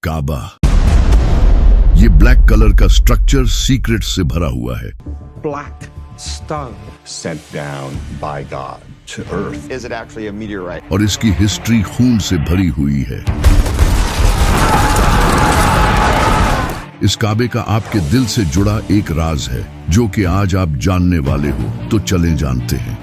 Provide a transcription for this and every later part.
काबा। ये black colour का structure secret से भरा हुआ है। Black stone sent down by God to earth. Is it actually a meteorite? और इसकी हिस्ट्री खून से भरी हुई है। इस काबे का आपके दिल से जुड़ा एक राज है जो कि आज आप जानने वाले हो, तो चलें जानते हैं।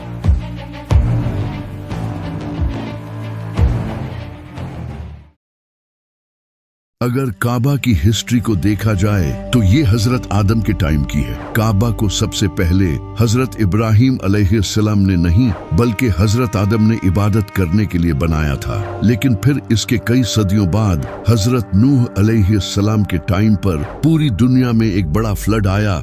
अगर काबा की हिस्ट्री को देखा जाए तो ये हजरत आदम के टाइम की है। काबा को सबसे पहले हजरत इब्राहिम अलैहिस्सलाम ने नहीं बल्कि हजरत आदम ने इबादत करने के लिए बनाया था। लेकिन फिर इसके कई सदियों बाद हजरत नूह अलैहिस्सलाम के टाइम पर पूरी दुनिया में एक बड़ा फ्लड आया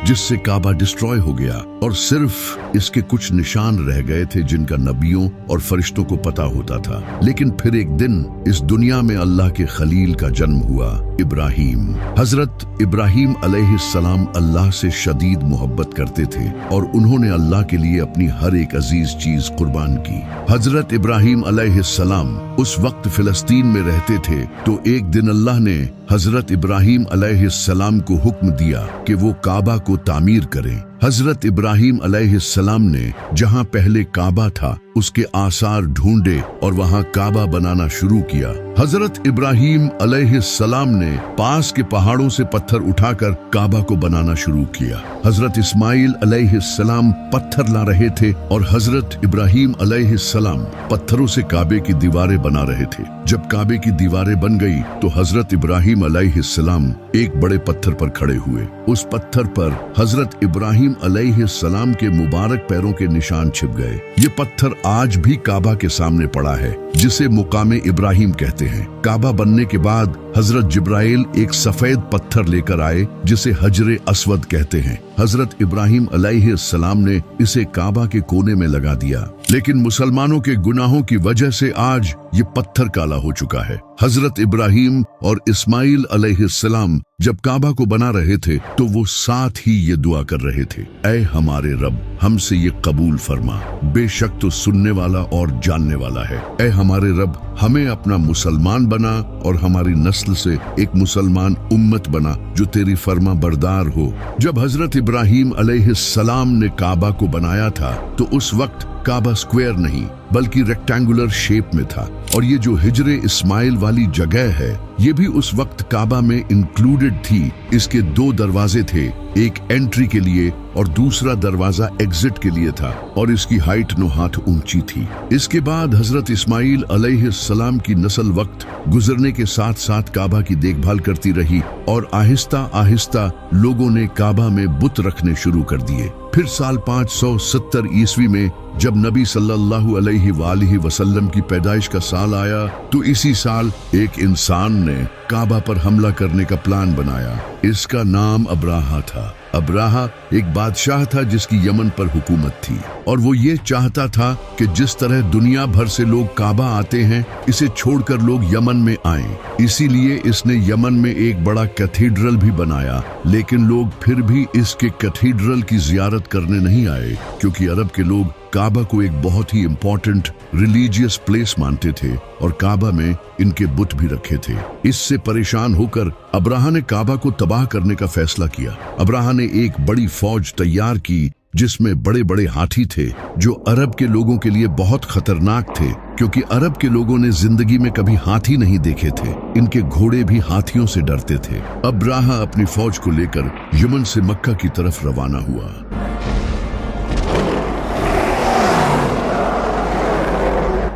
जिससे काबा डिस्ट्रॉय हो गया और सिर्फ इसके कुछ निशान रह गए थे जिनका नबियों और फरिश्तों को पता होता था। लेकिन फिर एक दिन इस दुनिया में अल्लाह के खलील का जन्म हुआ, इब्राहिम। हजरत इब्राहिम अलैहिस्सलाम अल्लाह से शदीद मोहब्बत करते थे और उन्होंने अल्लाह के लिए अपनी हर एक अजीज चीज कुर्बान की। हजरत इब्राहिम अलैहिस्सलाम उस वक्त फिलिस्तीन में रहते थे, तो एक दिन अल्लाह ने हजरत इब्राहिम अलैहिस्सलाम को हुक्म दिया कि वो काबा को तामीर करें। हजरत इब्राहिम अलैहिस्सलाम ने जहां पहले काबा था उसके आसार ढूंढे और वहां काबा बनाना शुरू किया। हजरत इब्राहिम अलैहिस्सलाम ने पास के पहाड़ों से पत्थर उठाकर काबा को बनाना शुरू किया। हजरत इस्माइल अलैहिस्सलाम पत्थर ला रहे थे और हजरत इब्राहिम अलैहिस्सलाम पत्थरों से काबे की दीवारें बना रहे थे। जब काबे की दीवारें बन गई तो हजरत इब्राहिम अलैहिस्सलाम एक बड़े पत्थर पर खड़े हुए। उस पत्थर पर हजरत इब्राहिम अलैहिस्सलाम के मुबारक पैरों के निशान छिप गए। ये पत्थर आज भी काबा के सामने पड़ा है, जिसे मुकामे इब्राहिम कहते हैं। काबा बनने के बाद हजरत जिब्राइल एक सफेद पत्थर लेकर आए जिसे हजरे अस्वद कहते हैं। हजरत इब्राहिम अलैहिस्सलाम ने इसे काबा के कोने में लगा दिया, लेकिन मुसलमानों के गुनाहों की वजह से आज ये पत्थर काला हो चुका है। हजरत इब्राहिम और इस्माइल अलैहिस्सलाम जब काबा को बना रहे थे तो वो साथ ही ये दुआ कर रहे थे, ऐ हमारे रब, हमसे ये कबूल फरमा, बेशक तो सुनने वाला और जानने वाला है। ऐ हमारे रब, हमें अपना मुसलमान बना और हमारी नस्ल से एक मुसलमान उम्मत बना जो तेरी फर्मा बरदार हो। जब हजरत इब्राहिम अलैहिस्सलाम ने काबा को बनाया था तो उस वक्त काबा स्क्वायर नहीं बल्कि रेक्टेंगुलर शेप में था, और ये जो हिजरे इस्माइल वाली जगह है ये भी उस वक्त काबा में इंक्लूडेड थी। इसके दो दरवाजे थे, एक एंट्री के लिए और दूसरा दरवाजा एग्जिट के लिए था, और इसकी हाइट 9 हाथ ऊंची थी। इसके बाद हजरत इस्माइल अलैहिस्सलाम की नस्ल वक्त गुजरने के साथ साथ काबा की देखभाल करती रही और आहिस्ता आहिस्ता लोगों ने काबा में बुत रखने शुरू कर दिए। फिर साल 570 ईस्वी में जब नबी सल्लल्लाहु अलैहि वसल्लम की पैदाइश का साल आया तो इसी साल एक इंसान ने काबा पर हमला करने का प्लान बनाया। इसका नाम अब्राहा था। अब्राहा एक बादशाह था जिसकी यमन पर हुकूमत थी, और वो ये चाहता था कि जिस तरह दुनिया भर से लोग काबा आते हैं इसे छोड़कर लोग यमन में आएं। इसीलिए इसने यमन में एक बड़ा कैथीड्रल भी बनाया, लेकिन लोग फिर भी इसके कैथीड्रल की जियारत करने नहीं आए, क्योंकि अरब के लोग काबा को एक बहुत ही इम्पोर्टेंट रिलीजियस प्लेस मानते थे और काबा में इनके बुत भी रखे थे। इससे परेशान होकर अब्राहा ने काबा को तबाह करने का फैसला किया। अब्राहा ने एक बड़ी फौज तैयार की जिसमें बड़े बड़े हाथी थे जो अरब के लोगों के लिए बहुत खतरनाक थे, क्योंकि अरब के लोगों ने जिंदगी में कभी हाथी नहीं देखे थे। इनके घोड़े भी हाथियों से डरते थे। अब्राहा अपनी फौज को लेकर यमन से मक्का की तरफ रवाना हुआ।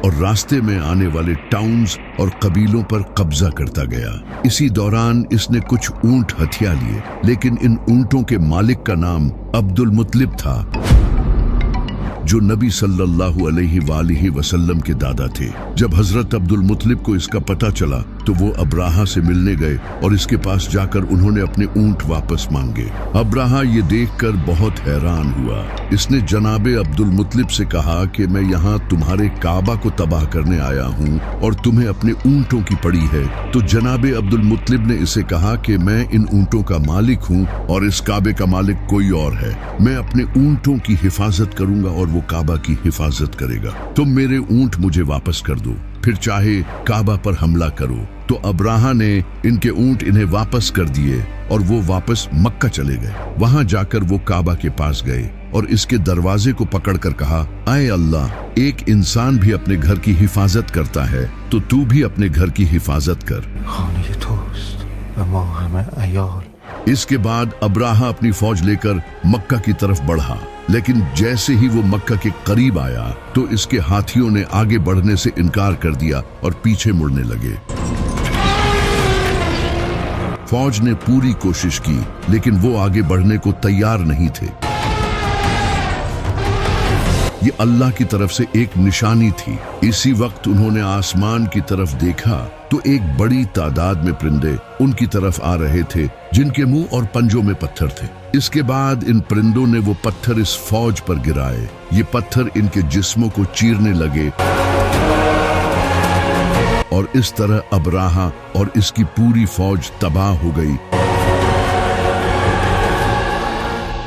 और रास्ते में आने वाले टाउन्स और कबीलों पर कब्जा करता गया। इसी दौरान इसने कुछ ऊंट हथिया लिए, लेकिन इन ऊंटों के मालिक का नाम अब्दुल मुत्तलिब था, जो नबी सल्लल्लाहु अलैहि वसल्लम के दादा थे। जब हजरत अब्दुल मुत्तलिब को इसका पता चला तो वो अब्राहा से मिलने गए और इसके पास जाकर उन्होंने अपने ऊंट वापस मांगे। अब्राहा ये देखकर बहुत हैरान हुआ। इसने जनाबे अब्दुल मुत्तलिब से कहा कि मैं यहाँ तुम्हारे काबा को तबाह करने आया हूँ और तुम्हें अपने ऊंटों की पड़ी है। तो जनाबे अब्दुल मुत्तलिब ने इसे कहा कि मैं इन ऊंटों का मालिक हूँ और इस काबे का मालिक कोई और है। मैं अपने ऊंटों की हिफाजत करूंगा और वो काबा की हिफाजत करेगा। तुम मेरे ऊंट मुझे वापस कर दो। फिर चाहे काबा पर हमला करो। तो अब्राहा ने इनके ऊंट इन्हें वापस कर दिए और वो वापस मक्का चले गए। वहां जाकर वो काबा के पास गए और इसके दरवाजे को पकड़कर कहा, आए अल्लाह, एक इंसान भी अपने घर की हिफाजत करता है तो तू भी अपने घर की हिफाजत कर। इसके बाद अब्राहा अपनी फौज लेकर मक्का की तरफ बढ़ा, लेकिन जैसे ही वो मक्का के करीब आया तो इसके हाथियों ने आगे बढ़ने से इनकार कर दिया और पीछे मुड़ने लगे। फौज ने पूरी कोशिश की लेकिन वो आगे बढ़ने को तैयार नहीं थे। ये अल्लाह की तरफ से एक निशानी थी। इसी वक्त उन्होंने आसमान की तरफ देखा तो एक बड़ी तादाद में परिंदे उनकी तरफ आ रहे थे जिनके मुंह और पंजों में पत्थर थे। इसके बाद इन परिंदों ने वो पत्थर इस फौज पर गिराए। ये पत्थर इनके जिस्मों को चीरने लगे और इस तरह अब्राहा और इसकी पूरी फौज तबाह हो गई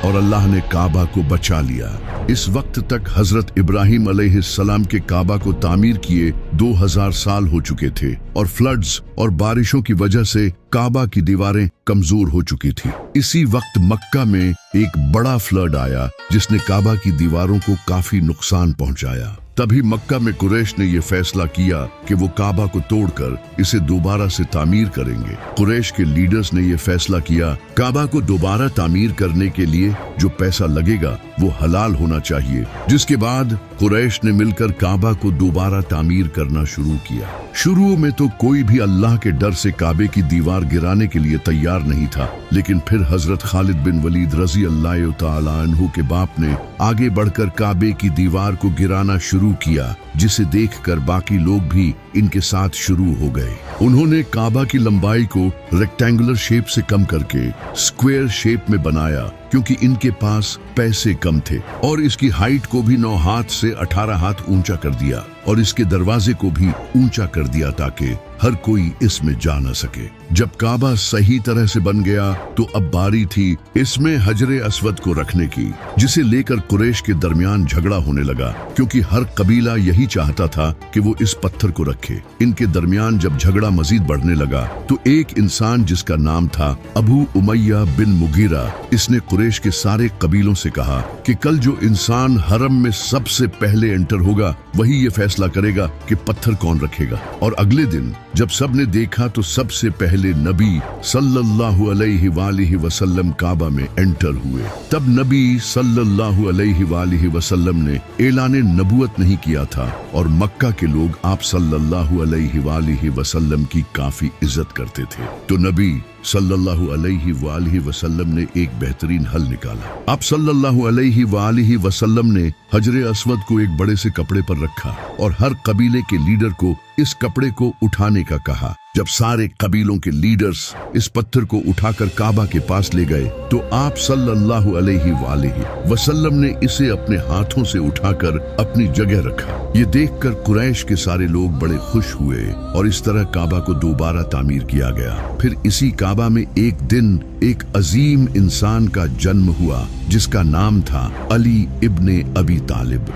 और अल्लाह ने काबा को बचा लिया। इस वक्त तक हजरत इब्राहिम अलैहिस्सलाम के काबा को तामीर किए 2000 साल हो चुके थे और फ्लड्स और बारिशों की वजह से काबा की दीवारें कमजोर हो चुकी थी। इसी वक्त मक्का में एक बड़ा फ्लड आया जिसने काबा की दीवारों को काफी नुकसान पहुंचाया। तभी मक्का में कुरैश ने यह फैसला किया कि वो काबा को तोड़कर इसे दोबारा से तामीर करेंगे। कुरैश के लीडर्स ने यह फैसला किया, काबा को दोबारा तामीर करने के लिए जो पैसा लगेगा वो हलाल होना चाहिए। जिसके बाद कुरैश ने मिलकर काबा को दोबारा तामीर करना शुरू किया। शुरू में तो कोई भी अल्लाह के डर से काबे की दीवार गिराने के लिए तैयार नहीं था, लेकिन फिर हजरत खालिद बिन वलीद रजी अल्लाह तआला अन्हु के बाप ने आगे बढ़कर काबे की दीवार को गिराना शुरू किया, जिसे देखकर बाकी लोग भी इनके साथ शुरू हो गए। उन्होंने काबा की लंबाई को रेक्टेंगुलर शेप से कम करके स्क्वायर शेप में बनाया, क्योंकि इनके पास पैसे कम थे, और इसकी हाइट को भी 9 हाथ से 18 हाथ ऊंचा कर दिया और इसके दरवाजे को भी ऊंचा कर दिया ताकि हर कोई इसमें जा न सके। जब काबा सही तरह से बन गया तो अब बारी थी इसमें हजरे अस्वद को रखने की, जिसे लेकर कुरैश के दरमियान झगड़ा होने लगा, क्योंकि हर कबीला यही चाहता था कि वो इस पत्थर को रखे। इनके दरमियान जब झगड़ा मजीद बढ़ने लगा तो एक इंसान जिसका नाम था अबू उमैया बिन मुगीरा, इसने कुरैश के सारे कबीलों से कहा कि कल जो इंसान हरम में सबसे पहले एंटर होगा वही ये फैसला करेगा कि पत्थर कौन रखेगा। और अगले दिन जब सबने देखा तो सबसे पहले नबी सल्लल्लाहु अलैहि वसल्लम काबा में एंटर हुए। तब नबी सल्लल्लाहु अलैहि वसल्लम ने ऐलान नबूवत नहीं किया था और मक्का के लोग आप सल्लल्लाहु अलैहि वसल्लम की काफी इज्जत करते थे। तो नबी सल्लल्लाहु अलैहि वसल्लम ने एक बेहतरीन हल निकाला। आप सल्लल्लाहु अलैहि वसल्लम ने हजरे अस्वद को एक बड़े से कपड़े पर रखा और हर कबीले के लीडर को इस कपड़े को उठाने का कहा। जब सारे कबीलों के लीडर्स इस पत्थर को उठाकर काबा के पास ले गए तो आप सल्लल्लाहु अलैहि वसल्लम ने इसे अपने हाथों से उठाकर अपनी जगह रखा। ये देखकर कुरैश के सारे लोग बड़े खुश हुए और इस तरह काबा को दोबारा तामीर किया गया। फिर इसी काबा में एक दिन एक अजीम इंसान का जन्म हुआ जिसका नाम था अली इब्ने अबी तालिब।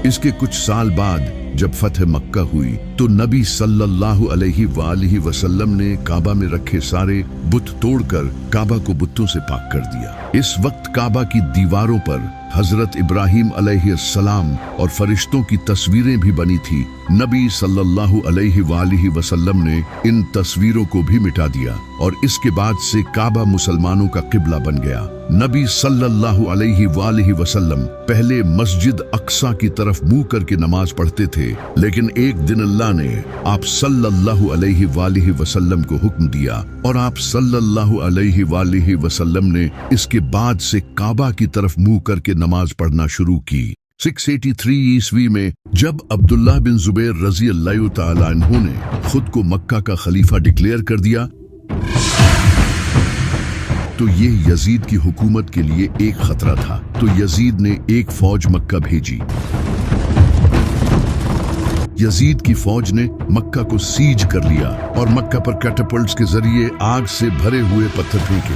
इसके कुछ साल बाद जब फतह मक्का हुई तो नबी सल्लल्लाहु अलैहि वसल्लम ने काबा में रखे सारे बुत तोड़कर काबा को बुतों से पाक कर दिया। इस वक्त काबा की दीवारों पर हजरत इब्राहिम अलैहिस्सलाम और फरिश्तों की तस्वीरें भी बनी थी। नबी सल्लल्लाहु अलैहि वसल्लम ने इन तस्वीरों को भी मिटा दिया और इसके बाद से काबा मुसलमानों का किबला बन गया। नबी सल्लल्लाहु अलैहि वसल्लम पहले मस्जिद अक्सा की तरफ मुंह करके नमाज पढ़ते थे, लेकिन एक दिन अल्लाह ने आप सल्लल्लाहु अलैहि वसल्लम को हुक्म दिया और आप सल्लल्लाहु अलैहि वसल्लम ने इसके बाद से काबा की तरफ मुंह करके नमाज पढ़ना शुरू की। 683 ईस्वी में जब अब्दुल्लाह बिन जुबैर रजी अल्लाह तआला अन्हु ने खुद को मक्का का खलीफा डिक्लेयर कर दिया तो ये यजीद की हुकूमत के लिए एक खतरा था। तो यजीद ने एक फौज मक्का भेजी। यजीद की फौज ने मक्का को सीज कर लिया और मक्का पर कैटापल्ट्स के जरिए आग से भरे हुए पत्थर फेंके।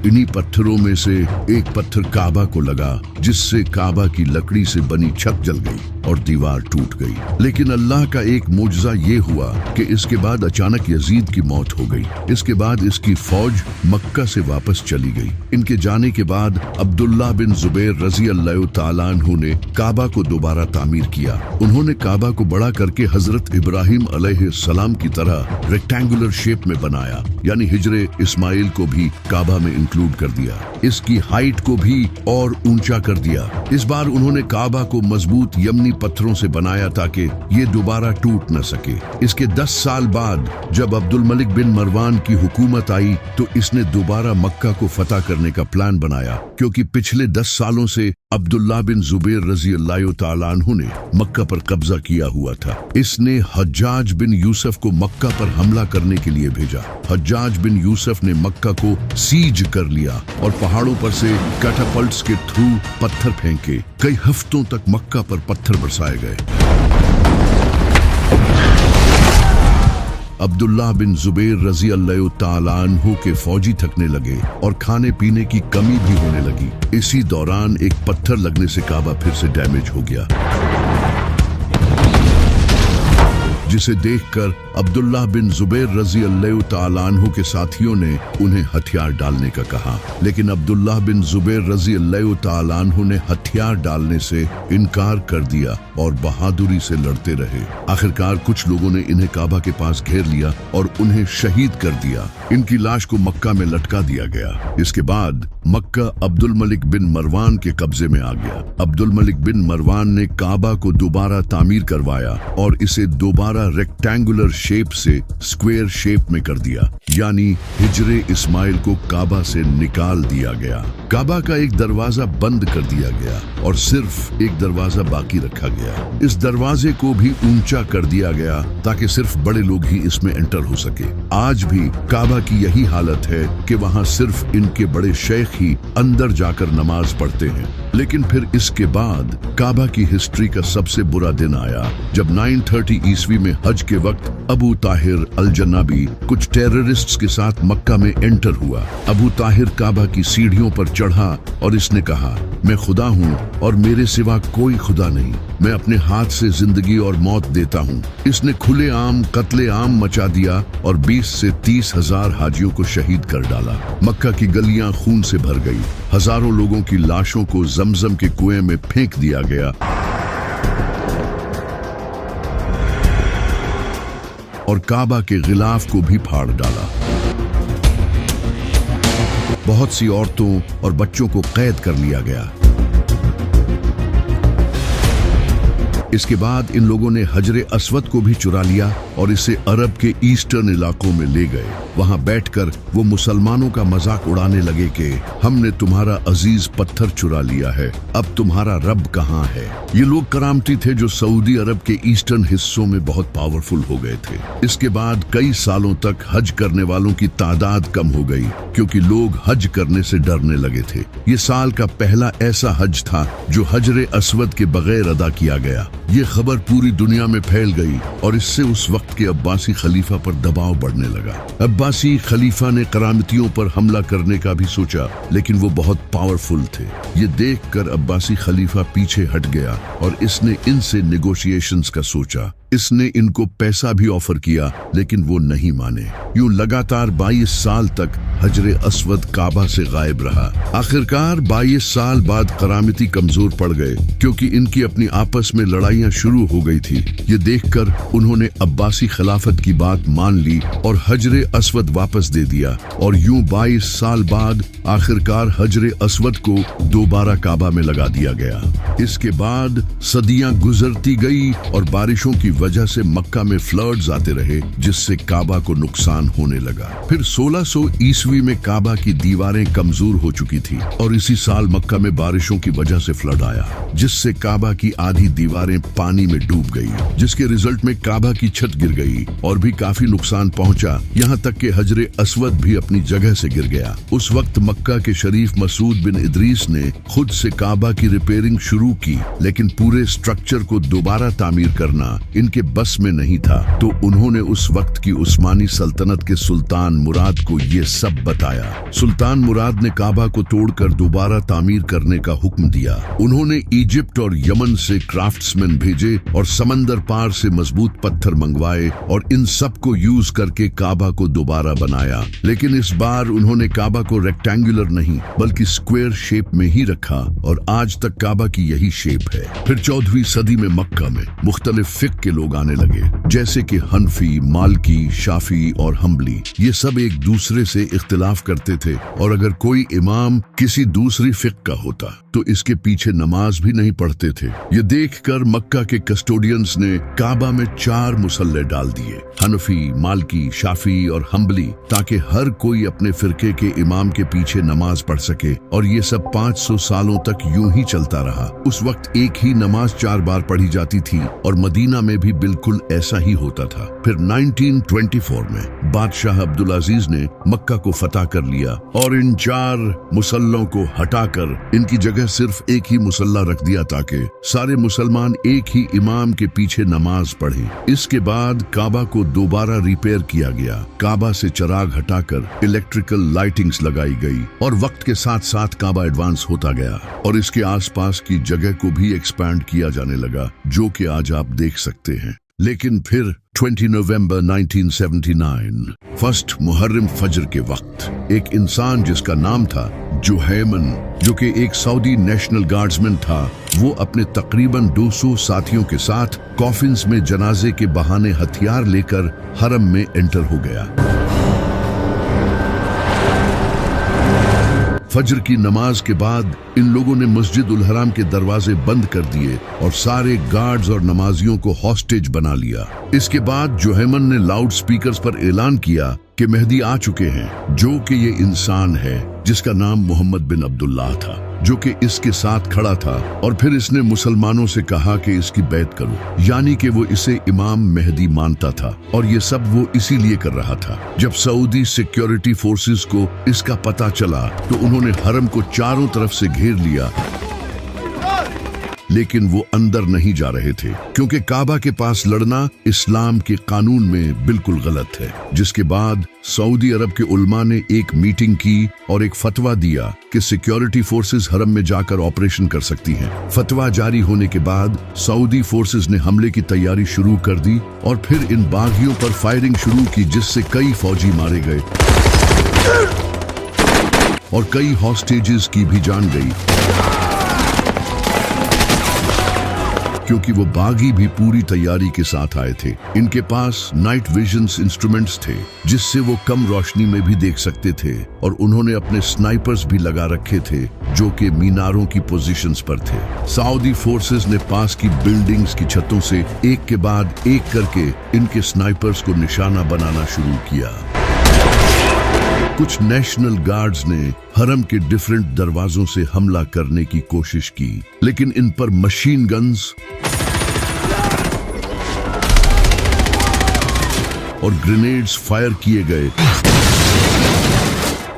इन्हीं पत्थरों में से एक पत्थर काबा को लगा, जिससे काबा की लकड़ी से बनी छत जल गई और दीवार टूट गई। लेकिन अल्लाह का एक मौजज़ा ये हुआ कि इसके बाद अचानक यजीद की मौत हो गई। इसके बाद इसकी फौज मक्का से वापस चली गई। इनके जाने के बाद अब्दुल्ला बिन जुबैर रजी अल्लाह तआला अन्हु ने काबा को दोबारा तामीर किया। उन्होंने काबा को बड़ा करके हजरत इब्राहिम अलैहिस्सलाम की तरह रेक्टेंगुलर शेप में बनाया, यानी हिजरे इस्माइल को भी काबा में इंक्लूड कर दिया। इसकी हाइट को भी और ऊंचा कर दिया। इस बार उन्होंने काबा को मजबूत यमनी पत्थरों से बनाया ताकि ये दोबारा टूट न सके। इसके 10 साल बाद जब अब्दुल मलिक बिन मरवान की हुकूमत आई तो इसने दोबारा मक्का को फतह करने का प्लान बनाया, क्योंकि पिछले 10 सालों से अब्दुल्ला बिन जुबैर रजी अल्लाह तआला अन्हु ने मक्का पर कब्जा किया हुआ था। इसने हज्जाज बिन यूसुफ को मक्का पर हमला करने के लिए भेजा। हज्जाज बिन यूसुफ ने मक्का को सीज कर लिया और पहाड़ों पर से कैटापल्ट्स के थ्रू पत्थर फेंके। कई हफ्तों तक मक्का पर पत्थर बरसाए गए। अब्दुल्ला बिन जुबैर रजी अल्लाह तआला अन्हु के फौजी थकने लगे और खाने पीने की कमी भी होने लगी। इसी दौरान एक पत्थर लगने से काबा फिर से डैमेज हो गया, जिसे देखकर अब्दुल्ला बिन जुबैर रजी अल्लाह तआला अन्हु के साथियों ने उन्हें हथियार डालने का कहा। लेकिन अब्दुल्ला बिन जुबैर रजी अल्लाह तआला अन्हु ने हथियार डालने से इनकार कर दिया और बहादुरी से लड़ते रहे। आखिरकार कुछ लोगों ने इन्हें काबा के पास घेर लिया और उन्हें शहीद कर दिया। इनकी लाश को मक्का में लटका दिया गया। इसके बाद मक्का अब्दुल मलिक बिन मरवान के कब्जे में आ गया। अब्दुल मलिक बिन मरवान ने काबा को दोबारा तामीर करवाया और इसे दोबारा रेक्टेंगुलर शेप से स्क्वायर शेप में कर दिया, यानी हिजरे इस्माइल को काबा से निकाल दिया गया। काबा का एक दरवाजा बंद कर दिया गया और सिर्फ एक दरवाजा बाकी रखा गया। इस दरवाजे को भी ऊंचा कर दिया गया ताकि सिर्फ बड़े लोग ही इसमें एंटर हो सके। आज भी काबा की यही हालत है कि वहाँ सिर्फ इनके बड़े शेख ही अंदर जाकर नमाज पढ़ते हैं। लेकिन फिर इसके बाद काबा की हिस्ट्री का सबसे बुरा दिन आया जब 930 ईस्वी में हज के वक्त अबू ताहिर अल जन्नाबी कुछ टेररिस्ट्स के साथ मक्का में एंटर हुआ। अबू ताहिर काबा की सीढ़ियों पर चढ़ा और इसने कहा, मैं खुदा हूँ और मेरे सिवा कोई खुदा नहीं। मैं अपने हाथ से जिंदगी और मौत देता हूँ। इसने खुलेआम कत्ले-आम मचा दिया और 20 से 30 हजार हाजियों को शहीद कर डाला। मक्का की गलियां खून से भर गई। हजारों लोगों की लाशों को जमजम के कुएं में फेंक दिया गया और काबा के गिलाफ को भी फाड़ डाला। बहुत सी औरतों और बच्चों को कैद कर लिया गया। इसके बाद इन लोगों ने हजरे अस्वद को भी चुरा लिया और इसे अरब के ईस्टर्न इलाकों में ले गए। वहां बैठकर वो मुसलमानों का मजाक उड़ाने लगे कि हमने तुम्हारा अजीज पत्थर चुरा लिया है, अब तुम्हारा रब कहाँ है। ये लोग करामती थे जो सऊदी अरब के ईस्टर्न हिस्सों में बहुत पावरफुल हो गए थे। इसके बाद कई सालों तक हज करने वालों की तादाद कम हो गई क्योंकि लोग हज करने से डरने लगे थे। ये साल का पहला ऐसा हज था जो हजरे अस्वद के बगैर अदा किया गया। ये खबर पूरी दुनिया में फैल गई और इससे उस वक्त के अब्बासी खलीफा पर दबाव बढ़ने लगा। अब्बासी खलीफा ने करामतियों पर हमला करने का भी सोचा, लेकिन वो बहुत पावरफुल थे। ये देखकर अब्बासी खलीफा पीछे हट गया और इसने इनसे नेगोशिएशंस का सोचा। इसने इनको पैसा भी ऑफर किया, लेकिन वो नहीं माने। यूं लगातार 22 साल तक हजरे अस्वद काबा से गायब रहा। आखिरकार 22 साल बाद करामती कमजोर पड़ गए क्योंकि इनकी अपनी आपस में लड़ाइयां शुरू हो गई थी। ये देखकर उन्होंने अब्बासी खिलाफत की बात मान ली और हजरे अस्वद वापस दे दिया और यूं 22 साल बाद आखिरकार हजरे अस्वद को दोबारा काबा में लगा दिया गया। इसके बाद सदियां गुजरती गई और बारिशों की वजह से मक्का में फ्लड्स आते रहे, जिससे काबा को नुकसान होने लगा। फिर 1600 ईस्वी में काबा की दीवारें कमजोर हो चुकी थी और इसी साल मक्का में बारिशों की वजह से फ्लड आया, जिससे काबा की आधी दीवारें पानी में डूब गई, जिसके रिजल्ट में काबा की छत गिर गई और भी काफी नुकसान पहुंचा। यहाँ तक कि हजरे अस्वद भी अपनी जगह से गिर गया। उस वक्त मक्का के शरीफ मसूद बिन इदरीस ने खुद से काबा की रिपेयरिंग शुरू की, लेकिन पूरे स्ट्रक्चर को दोबारा तामीर करना इनके इनके बस में नहीं था, तो उन्होंने उस वक्त की उस्मानी सल्तनत के सुल्तान मुराद को ये सब बताया। सुल्तान मुराद ने काबा को तोड़कर दोबारा तामीर करने का हुक्म दिया। उन्होंने इजिप्ट और यमन से क्राफ्ट्समैन भेजे और समंदर पार से मजबूत पत्थर मंगवाए और इन सब को यूज करके काबा को दोबारा बनाया। लेकिन इस बार उन्होंने काबा को रेक्टेंगुलर नहीं बल्कि स्क्वायर शेप में ही रखा और आज तक काबा की यही शेप है। फिर 14वीं सदी में मक्का में मुख्तलिफ फिक्र के लोग आने लगे, जैसे कि हनफी, मालकी, शाफी और हम्बली। ये सब एक दूसरे से इख्तिलाफ करते थे और अगर कोई इमाम किसी दूसरी फिक्र का होता तो इसके पीछे नमाज भी नहीं पढ़ते थे। ये देखकर मक्का के कस्टोडियंस ने काबा में 4 मुसल्ले डाल दिए, हनफी, मालकी, शाफी और हम्बली, ताकि हर कोई अपने फिरके के इमाम के पीछे नमाज पढ़ सके। और ये सब 500 सालों तक यूं ही चलता रहा। उस वक्त एक ही नमाज 4 बार पढ़ी जाती थी और मदीना में भी बिल्कुल ऐसा ही होता था। फिर 1924 में बादशाह अब्दुल अजीज ने मक्का को फतह कर लिया और इन 4 मुसल्लों को हटाकर इनकी जगह सिर्फ एक ही मुसल्ला रख दिया ताकि सारे मुसलमान एक ही इमाम के पीछे नमाज पढ़ें। इसके बाद काबा को दोबारा रिपेयर किया गया। काबा से चिराग हटाकर इलेक्ट्रिकल लाइटिंग्स लगाई गई और वक्त के साथ साथ काबा एडवांस होता गया और इसके आसपास की जगह को भी एक्सपैंड किया जाने लगा, जो कि आज आप देख सकते हैं। लेकिन फिर 20 नवंबर 1979 फर्स्ट मुहर्रम फजर के वक्त एक इंसान जिसका नाम था जुहैमन, जो कि एक सऊदी नेशनल गार्ड्समैन था, वो अपने तकरीबन 200 साथियों के साथ कॉफिन्स में जनाजे के बहाने हथियार लेकर हरम में एंटर हो गया। फजर की नमाज के बाद इन लोगों ने मस्जिद उल हराम के दरवाजे बंद कर दिए और सारे गार्ड्स और नमाजियों को हॉस्टेज बना लिया। इसके बाद जुहैमन ने लाउड स्पीकर्स पर ऐलान किया कि मेहदी आ चुके हैं, जो कि ये इंसान है जिसका नाम मोहम्मद बिन अब्दुल्लाह था, जो कि इसके साथ खड़ा था। और फिर इसने मुसलमानों से कहा कि इसकी बैत करो, यानी कि वो इसे इमाम मेहदी मानता था। और ये सब वो इसीलिए कर रहा था। जब सऊदी सिक्योरिटी फोर्सेस को इसका पता चला तो उन्होंने हरम को चारों तरफ से घेर लिया, लेकिन वो अंदर नहीं जा रहे थे क्योंकि काबा के पास लड़ना इस्लाम के कानून में बिल्कुल गलत है। जिसके बाद सऊदी अरब के उलमा ने एक मीटिंग की और एक फतवा दिया कि सिक्योरिटी फोर्सेस हरम में जाकर ऑपरेशन कर सकती हैं। फतवा जारी होने के बाद सऊदी फोर्सेस ने हमले की तैयारी शुरू कर दी और फिर इन बागियों पर फायरिंग शुरू की, जिससे कई फौजी मारे गए और कई हॉस्टेजेस की भी जान गई, क्योंकि वो बागी भी पूरी तैयारी के साथ आए थे। इनके पास नाइट विजन्स इंस्ट्रूमेंट्स थे जिससे वो कम रोशनी में भी देख सकते थे और उन्होंने अपने स्नाइपर्स भी लगा रखे थे जो कि मीनारों की पोजीशंस पर थे। सऊदी फोर्सेस ने पास की बिल्डिंग्स की छतों से एक के बाद एक करके इनके स्नाइपर्स को निशाना बनाना शुरू किया। कुछ नेशनल गार्ड्स ने हरम के डिफरेंट दरवाजों से हमला करने की कोशिश की, लेकिन इन पर मशीन गन्स और ग्रेनेड्स फायर किए गए,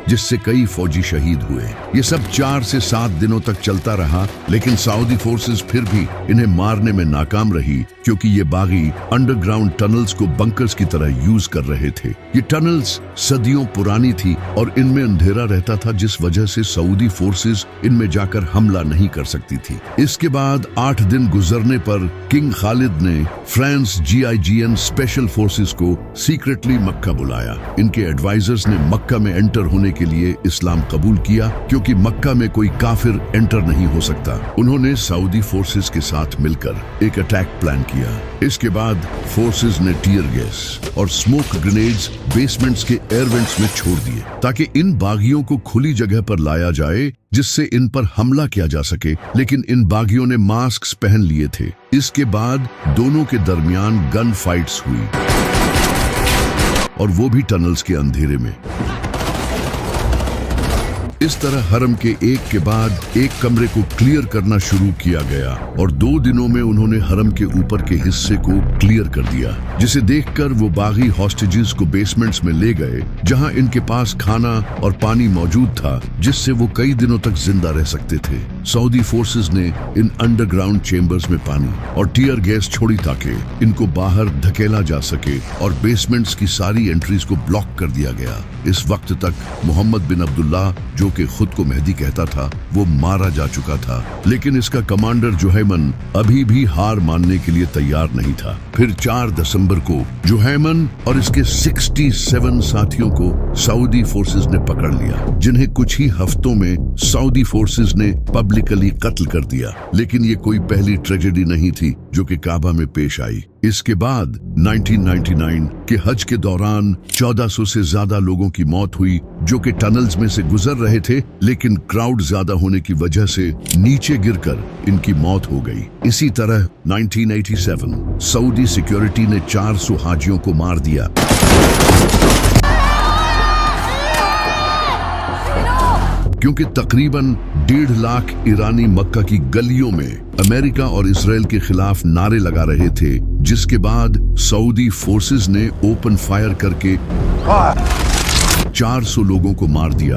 जिससे कई फौजी शहीद हुए। ये सब 4 से 7 दिनों तक चलता रहा, लेकिन सऊदी फोर्सेस फिर भी इन्हें मारने में नाकाम रही, क्योंकि ये बागी अंडरग्राउंड टनल्स को बंकर्स की तरह यूज कर रहे थे। ये टनल्स सदियों पुरानी थी और इनमें अंधेरा रहता था, जिस वजह से सऊदी फोर्सेस इनमें जाकर हमला नहीं कर सकती थी। इसके बाद 8 दिन गुजरने पर किंग खालिद ने फ्रांस GIGN स्पेशल फोर्सेस को सीक्रेटली मक्का बुलाया। इनके एडवाइजर्स ने मक्का में एंटर होने के लिए इस्लाम कबूल किया, क्योंकि मक्का में कोई काफिर एंटर नहीं हो सकता। उन्होंने सऊदी फोर्सेस के साथ मिलकर एक अटैक प्लान किया। इसके बाद फोर्सेस ने टीयर गैस और स्मोक ग्रेनेड्स बेसमेंट्स के एयर वेंट्स में छोड़ दिए, ताकि इन बागियों को खुली जगह पर लाया जाए जिससे इन पर हमला किया जा सके। लेकिन इन बागियों ने मास्क पहन लिए थे। इसके बाद दोनों के दरमियान गन फाइट्स हुई, और वो भी टनल्स के अंधेरे में। इस तरह हरम के एक के बाद एक कमरे को क्लियर करना शुरू किया गया और 2 दिनों में उन्होंने हरम के ऊपर के हिस्से को क्लियर कर दिया, जिसे देखकर वो बागी हॉस्टेजेस को बेसमेंट्स में ले गए, जहां इनके पास खाना और पानी मौजूद था, जिससे वो कई दिनों तक जिंदा रह सकते थे। सऊदी फोर्सेस ने इन अंडरग्राउंड चेंबर्स में पानी और टीयर गैस छोड़ी ताकि इनको बाहर धकेला जा सके और बेसमेंट्स की सारी एंट्रीज को ब्लॉक कर दिया गया। इस वक्त तक मोहम्मद बिन अब्दुल्लाह, जो कि खुद को मेहदी कहता था, वो मारा जा चुका था, लेकिन इसका कमांडर जुहैमन अभी भी हार मानने के लिए तैयार नहीं था। फिर 4 दिसंबर को जुहैमन और इसके 67 साथियों को सऊदी फोर्सेस ने पकड़ लिया, जिन्हें कुछ ही हफ्तों में सऊदी फोर्सेस ने पब्लिकली कत्ल कर दिया। लेकिन ये कोई पहली ट्रेजेडी नहीं थी जो कि काबा में पेश आई। इसके बाद 1999 के हज के दौरान 1400 से ज्यादा लोगों की मौत हुई, जो कि टनल्स में से गुजर रहे थे, लेकिन क्राउड ज्यादा होने की वजह से नीचे गिरकर इनकी मौत हो गई। इसी तरह 1987 सऊदी सिक्योरिटी ने 400 हाजियों को मार दिया। क्योंकि तकरीबन 1.5 लाख ईरानी मक्का की गलियों में अमेरिका और इसराइल के खिलाफ नारे लगा रहे थे, जिसके बाद सऊदी फोर्सेस ने ओपन फायर करके 400 लोगों को मार दिया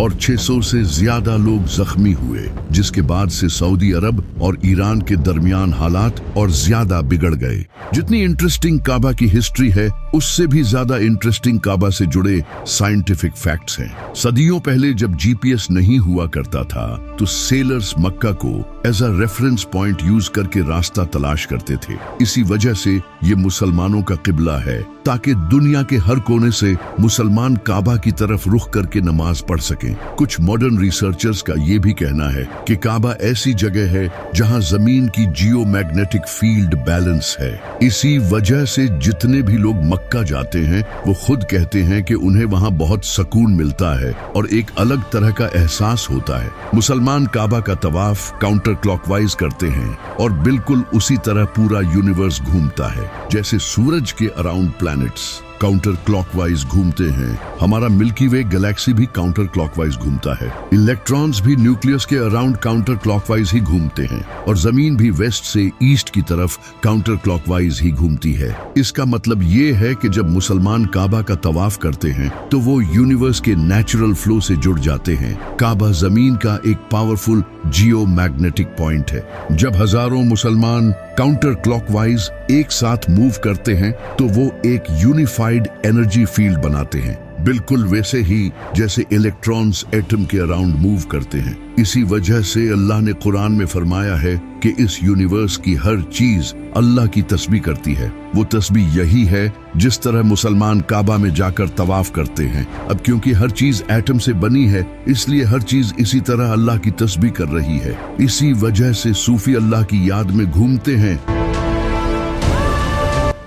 और 600 से ज्यादा लोग जख्मी हुए, जिसके बाद से सऊदी अरब और ईरान के दरमियान हालात और ज्यादा बिगड़ गए। जितनी इंटरेस्टिंग काबा की हिस्ट्री है, उससे भी ज्यादा इंटरेस्टिंग काबा से जुड़े साइंटिफिक फैक्ट्स हैं। सदियों पहले जब जीपीएस नहीं हुआ करता था, तो सेलर्स मक्का को as a reference point use करके रास्ता तलाश करते थे। इसी वजह से ये मुसलमानों का किबला है, ताकि दुनिया के हर कोने से मुसलमान काबा की तरफ रुख करके नमाज पढ़ सकें। कुछ मॉडर्न रिसर्चर्स का ये भी कहना है कि काबा ऐसी जगह है जहां जमीन की जियोमैग्नेटिक फील्ड बैलेंस है। इसी वजह से जितने भी लोग मक्का जाते हैं, वो खुद कहते हैं कि उन्हें वहां बहुत सुकून मिलता है और एक अलग तरह का एहसास होता है। मुसलमान काबा का तवाफ काउंटर क्लॉकवाइज करते हैं और बिल्कुल उसी तरह पूरा यूनिवर्स घूमता है, जैसे सूरज के अराउंड प्लैनेट्स काउंटर क्लॉकवाइज घूमते हैं। हमारा मिल्की वे गैलेक्सी भी काउंटर क्लॉकवाइज घूमता है। इलेक्ट्रॉन्स भी न्यूक्लियस के अराउंड काउंटर क्लॉकवाइज ही घूमते हैं और जमीन भी वेस्ट से ईस्ट की तरफ काउंटर क्लॉकवाइज ही घूमती है। इसका मतलब ये है कि जब मुसलमान काबा का तवाफ करते हैं, तो वो यूनिवर्स के नेचुरल फ्लो से जुड़ जाते हैं। काबा जमीन का एक पावरफुल जियोमैग्नेटिक पॉइंट है। जब हजारों मुसलमान काउंटर क्लॉकवाइज एक साथ मूव करते हैं, तो वो एक यूनिफाइड एनर्जी फील्ड बनाते हैं, बिल्कुल वैसे ही जैसे इलेक्ट्रॉन्स एटम के अराउंड मूव करते हैं। इसी वजह से अल्लाह ने कुरान में फरमाया है कि इस यूनिवर्स की हर चीज अल्लाह की तस्बीह करती है। वो तस्बीह यही है जिस तरह मुसलमान काबा में जाकर तवाफ करते हैं। अब क्योंकि हर चीज एटम से बनी है, इसलिए हर चीज इसी तरह अल्लाह की तस्बीह कर रही है। इसी वजह से सूफी अल्लाह की याद में घूमते हैं,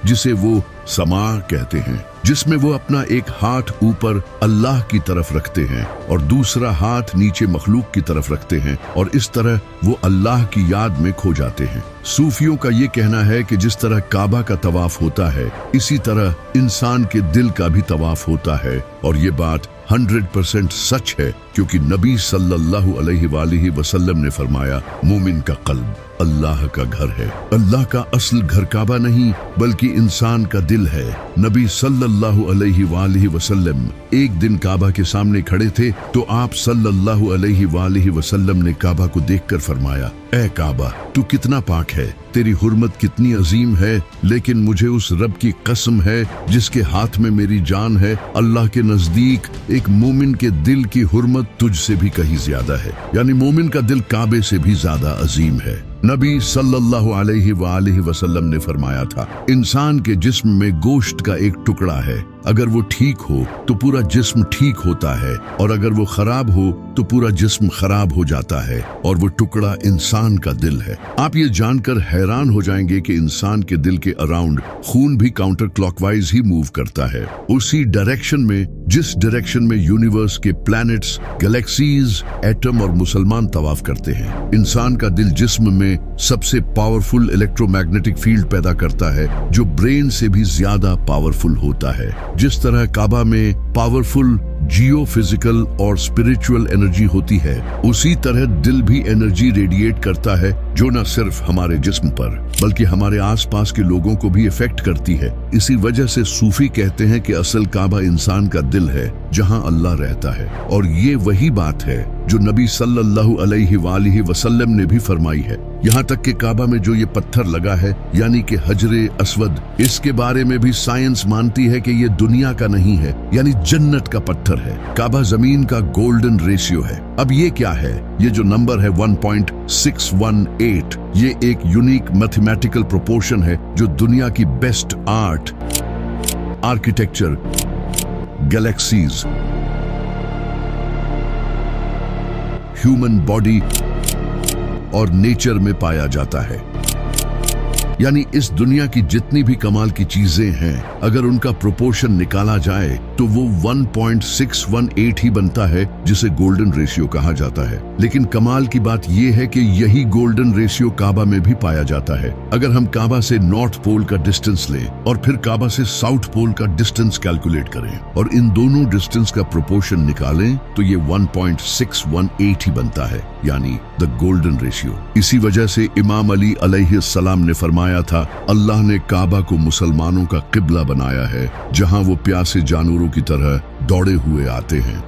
जिसे वो समा कहते हैं, जिसमें वो अपना एक हाथ ऊपर अल्लाह की तरफ रखते हैं और दूसरा हाथ नीचे मखलूक की तरफ रखते हैं, और इस तरह वो अल्लाह की याद में खो जाते हैं। सूफियों का ये कहना है कि जिस तरह काबा का तवाफ होता है, इसी तरह इंसान के दिल का भी तवाफ होता है। और ये बात 100% सच है, क्योंकि नबी सल्लल्लाहु अलैहि वसल्लम ने फरमाया, मोमिन का कल्ब अल्लाह का घर है। अल्लाह का असल घर काबा नहीं, बल्कि इंसान का दिल है। नबी सल्लल्लाहु अलैहि वसल्लम एक दिन काबा के सामने खड़े थे, तो आप सल्लल्लाहु अलैहि वसल्लम ने काबा को देखकर फरमाया, ऐ काबा, तू कितना पाक है, तेरी हुर्मत कितनी अजीम है, लेकिन मुझे उस रब की कसम है जिसके हाथ में मेरी जान है, अल्लाह के नजदीक एक मोमिन के दिल की हुर्मत तुझसे भी कहीं ज्यादा है। यानी मोमिन का दिल काबे से भी ज्यादा अजीम है। नबी सल्लल्लाहु अलैहि वसल्लम ने फरमाया था, इंसान के जिस्म में गोश्त का एक टुकड़ा है, अगर वो ठीक हो तो पूरा जिस्म ठीक होता है, और अगर वो खराब हो तो पूरा जिस्म खराब हो जाता है, और वो टुकड़ा इंसान का दिल है। आप ये जानकर हैरान हो जाएंगे कि इंसान के दिल के अराउंड खून भी काउंटर क्लॉकवाइज ही मूव करता है, उसी डायरेक्शन में जिस डायरेक्शन में यूनिवर्स के प्लैनेट्स, गैलेक्सीज, एटम और मुसलमान तवाफ करते हैं। इंसान का दिल जिस्म में सबसे पावरफुल इलेक्ट्रोमैग्नेटिक फील्ड पैदा करता है, जो ब्रेन से भी ज्यादा पावरफुल होता है। जिस तरह काबा में पावरफुल जियो फिजिकल और स्पिरिचुअल एनर्जी होती है, उसी तरह दिल भी एनर्जी रेडिएट करता है, जो न सिर्फ हमारे जिस्म पर बल्कि हमारे आसपास के लोगों को भी इफेक्ट करती है। इसी वजह से सूफी कहते हैं कि असल काबा इंसान का दिल है जहां अल्लाह रहता है, और ये वही बात है जो नबी सल्लल्लाहु अलैहि वसल्लम ने भी फरमाई है। यहाँ तक कि काबा में जो ये पत्थर लगा है यानी कि हजरे अस्वद, इसके बारे में भी साइंस मानती है कि ये दुनिया का नहीं है, यानी जन्नत का पत्थर है। काबा जमीन का गोल्डन रेशियो है। अब ये क्या है? ये जो नंबर है 1.618, ये एक यूनिक मैथमेटिकल प्रोपोर्शन है जो दुनिया की best art, architecture, galaxies, human body और नेचर में पाया जाता है। यानी इस दुनिया की जितनी भी कमाल की चीजें हैं, अगर उनका प्रोपोर्शन निकाला जाए तो वो 1.618 ही बनता है, जिसे गोल्डन रेशियो कहा जाता है। लेकिन कमाल की बात यह है कि यही गोल्डन रेशियो काबा में भी पाया जाता है। अगर हम काबा से नॉर्थ पोल का डिस्टेंस लें और फिर काबा से साउथ पोल का डिस्टेंस कैलकुलेट करें और इन दोनों डिस्टेंस का प्रोपोर्शन निकालें तो ये 1.618 ही बनता है, यानी द गोल्डन रेशियो। इसी वजह से इमाम अली अलैहिस्सलाम ने फरमाया था, अल्लाह ने काबा को मुसलमानों का किबला बनाया है, जहां वो प्यासे जानवरों की तरह दौड़े हुए आते हैं।